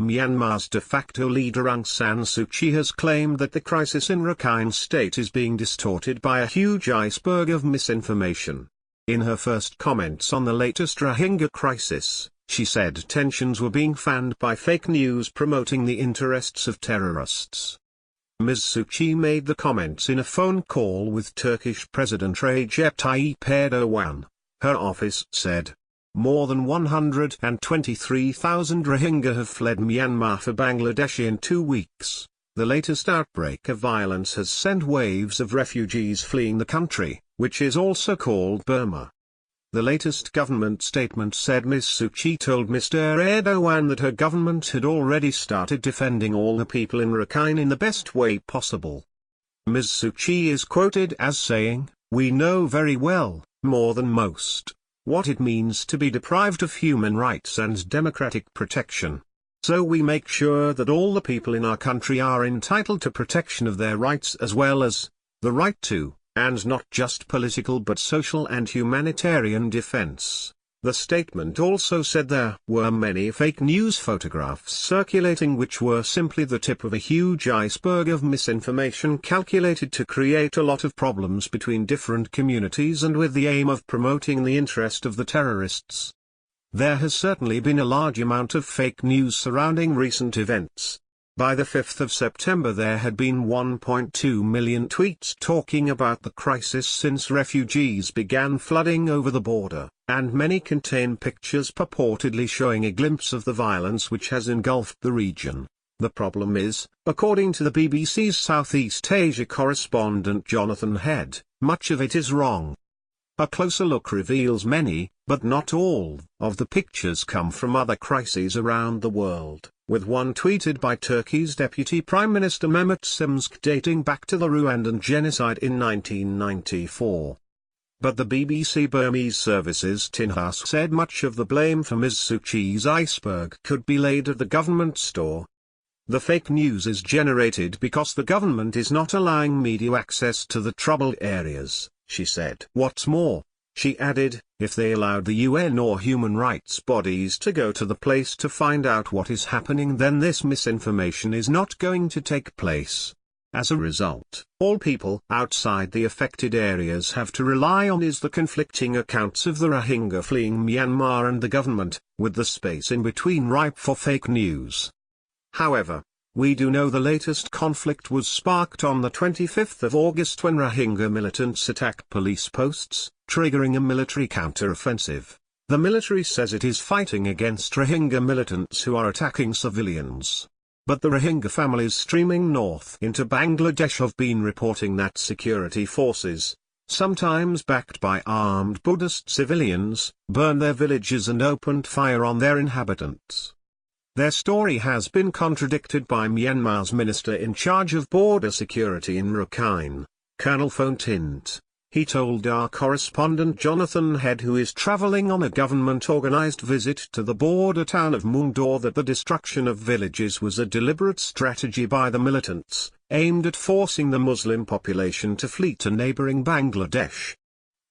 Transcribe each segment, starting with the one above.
Myanmar's de facto leader Aung San Suu Kyi has claimed that the crisis in Rakhine State is being distorted by a huge iceberg of misinformation. In her first comments on the latest Rohingya crisis, she said tensions were being fanned by fake news promoting the interests of terrorists. Ms. Suu Kyi made the comments in a phone call with Turkish President Recep Tayyip Erdogan. Her office said, "More than 123,000 Rohingya have fled Myanmar for Bangladesh in 2 weeks. The latest outbreak of violence has sent waves of refugees fleeing the country, which is also called Burma." The latest government statement said Ms. Suu Kyi told Mr. Erdogan that her government had already started defending all the people in Rakhine in the best way possible. Ms. Suu Kyi is quoted as saying, "We know very well, more than most, what it means to be deprived of human rights and democratic protection. So we make sure that all the people in our country are entitled to protection of their rights as well as the right to, and not just political but social and humanitarian defense." The statement also said there were many fake news photographs circulating which were simply the tip of a huge iceberg of misinformation calculated to create a lot of problems between different communities and with the aim of promoting the interest of the terrorists. There has certainly been a large amount of fake news surrounding recent events. By the 5th of September there had been 1.2 million tweets talking about the crisis since refugees began flooding over the border, and many contain pictures purportedly showing a glimpse of the violence which has engulfed the region. The problem is, according to the BBC's Southeast Asia correspondent Jonathan Head, much of it is wrong. A closer look reveals many, but not all, of the pictures come from other crises around the world, with one tweeted by Turkey's Deputy Prime Minister Mehmet Şimşek dating back to the Rwandan genocide in 1994. But the BBC Burmese service's Tinhas said much of the blame for Ms. Suu Kyi's iceberg could be laid at the government store. The fake news is generated because the government is not allowing media access to the troubled areas, she said. What's more, she added, if they allowed the UN or human rights bodies to go to the place to find out what is happening, then this misinformation is not going to take place. As a result, all people outside the affected areas have to rely on is the conflicting accounts of the Rohingya fleeing Myanmar and the government, with the space in between ripe for fake news. However, we do know the latest conflict was sparked on the 25th of August when Rohingya militants attacked police posts, triggering a military counter-offensive. The military says it is fighting against Rohingya militants who are attacking civilians. But the Rohingya families streaming north into Bangladesh have been reporting that security forces, sometimes backed by armed Buddhist civilians, burned their villages and opened fire on their inhabitants. Their story has been contradicted by Myanmar's minister in charge of border security in Rakhine, Colonel Fontint. He told our correspondent Jonathan Head, who is travelling on a government-organised visit to the border town of Mungdor, that the destruction of villages was a deliberate strategy by the militants, aimed at forcing the Muslim population to flee to neighbouring Bangladesh.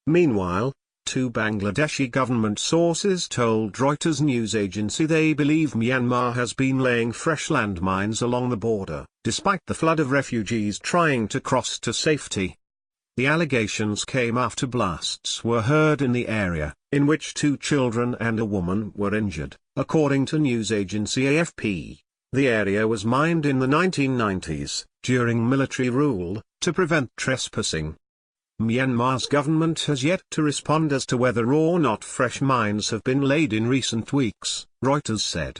Meanwhile, two Bangladeshi government sources told Reuters news agency they believe Myanmar has been laying fresh landmines along the border, despite the flood of refugees trying to cross to safety. The allegations came after blasts were heard in the area, in which 2 children and a woman were injured, according to news agency AFP. The area was mined in the 1990s, during military rule, to prevent trespassing. Myanmar's government has yet to respond as to whether or not fresh mines have been laid in recent weeks, Reuters said.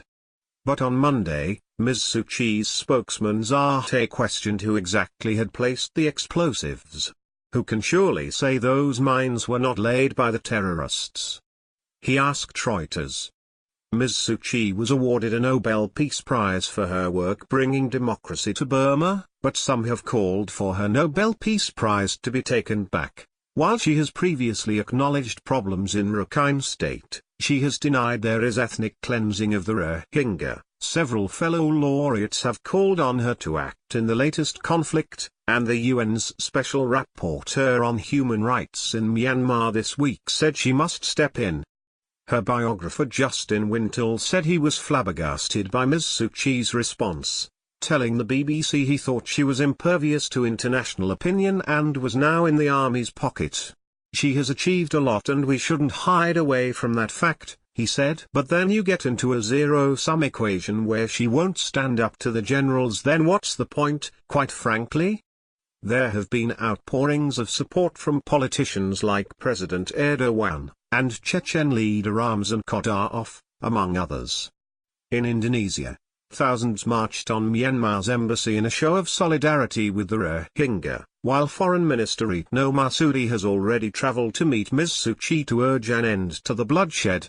But on Monday, Ms. Suu Kyi's spokesman Zahte questioned who exactly had placed the explosives. Who can surely say those mines were not laid by the terrorists? He asked Reuters. Ms. Suu Kyi was awarded a Nobel Peace Prize for her work bringing democracy to Burma, but some have called for her Nobel Peace Prize to be taken back. While she has previously acknowledged problems in Rakhine State, she has denied there is ethnic cleansing of the Rohingya. Several fellow laureates have called on her to act in the latest conflict, and the UN's Special Rapporteur on Human Rights in Myanmar this week said she must step in. Her biographer Justin Wintle said he was flabbergasted by Ms. Suu Kyi's response, telling the BBC he thought she was impervious to international opinion and was now in the army's pocket. "She has achieved a lot and we shouldn't hide away from that fact," he said. "But then you get into a zero-sum equation where she won't stand up to the generals, then what's the point, quite frankly?" There have been outpourings of support from politicians like President Erdogan and Chechen leader Ramzan Kadyrov, among others. In Indonesia, thousands marched on Myanmar's embassy in a show of solidarity with the Rohingya, while Foreign Minister Retno Marsudi has already travelled to meet Ms. Suu Kyi to urge an end to the bloodshed.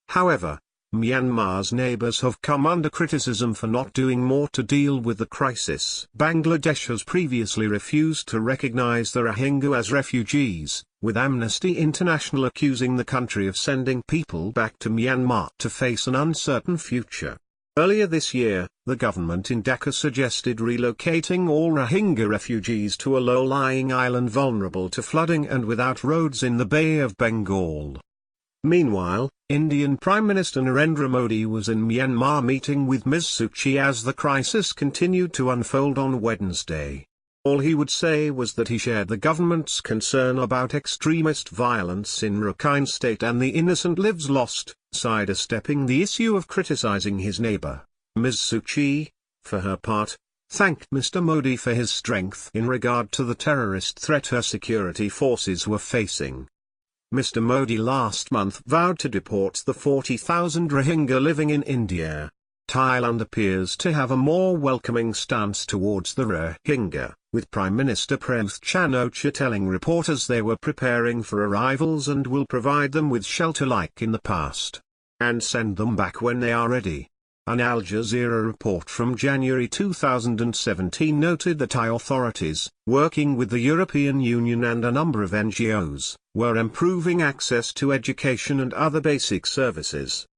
However, Myanmar's neighbours have come under criticism for not doing more to deal with the crisis. Bangladesh has previously refused to recognise the Rohingya as refugees, with Amnesty International accusing the country of sending people back to Myanmar to face an uncertain future. Earlier this year, the government in Dhaka suggested relocating all Rohingya refugees to a low-lying island vulnerable to flooding and without roads in the Bay of Bengal. Meanwhile, Indian Prime Minister Narendra Modi was in Myanmar meeting with Ms. Suu Kyi as the crisis continued to unfold on Wednesday. All he would say was that he shared the government's concern about extremist violence in Rakhine State and the innocent lives lost, sidestepping the issue of criticizing his neighbor. Ms. Suu Kyi, for her part, thanked Mr. Modi for his strength in regard to the terrorist threat her security forces were facing. Mr. Modi last month vowed to deport the 40,000 Rohingya living in India. Thailand appears to have a more welcoming stance towards the Rohingya, with Prime Minister Prayut Chan-o-cha telling reporters they were preparing for arrivals and will provide them with shelter like in the past, and send them back when they are ready. An Al Jazeera report from January 2017 noted that Thai authorities, working with the European Union and a number of NGOs, were improving access to education and other basic services.